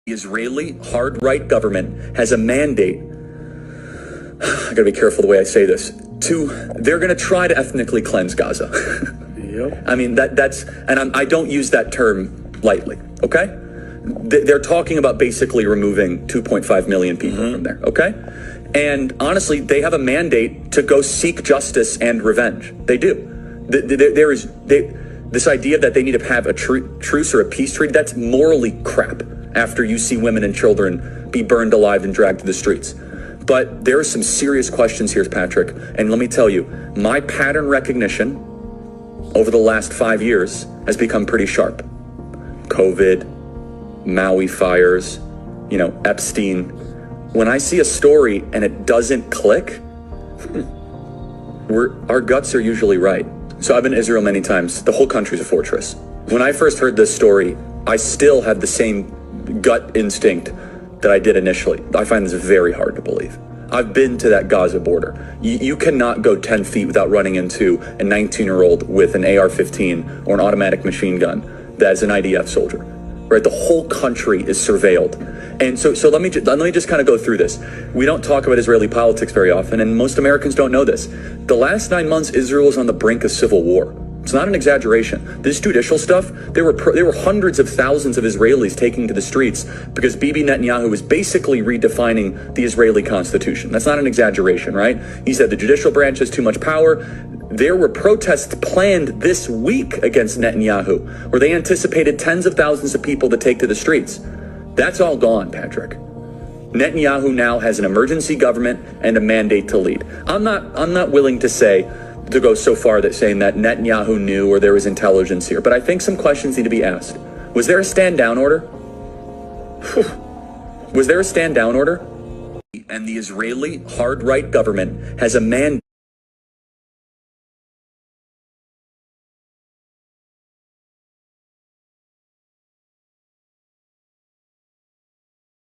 The Israeli hard-right government has a mandate, I gotta be careful the way I say this, they're gonna try to ethnically cleanse Gaza. Yep. I mean, I don't use that term lightly, okay? They're talking about basically removing 2.5 million people from there, okay? And honestly, they have a mandate to go seek justice and revenge. They do. This idea that they need to have a truce or a peace treaty, that's morally crap after you see women and children be burned alive and dragged to the streets. But there are some serious questions here, Patrick. And let me tell you, my pattern recognition over the last 5 years has become pretty sharp. COVID, Maui fires, Epstein. When I see a story and it doesn't click, our guts are usually right. So I've been to Israel many times. The whole country's a fortress. When I first heard this story, I still had the same gut instinct that I did initially. I find this very hard to believe. I've been to that Gaza border. You cannot go 10 feet without running into a 19-year-old with an AR-15 or an automatic machine gun that is an IDF soldier, right? The whole country is surveilled. And so let me just kind of go through this. We don't talk about Israeli politics very often, and most Americans don't know this. The last 9 months, Israel is on the brink of civil war. It's not an exaggeration. This judicial stuff, there were hundreds of thousands of Israelis taking to the streets because Bibi Netanyahu was basically redefining the Israeli constitution. That's not an exaggeration, right? He said the judicial branch has too much power. There were protests planned this week against Netanyahu, where they anticipated tens of thousands of people to take to the streets. That's all gone, Patrick. Netanyahu now has an emergency government and a mandate to lead. I'm not willing to go so far that saying that Netanyahu knew or there was intelligence here, but I think some questions need to be asked. Was there a stand down order? Was there a stand down order? And the Israeli hard right government has a mandate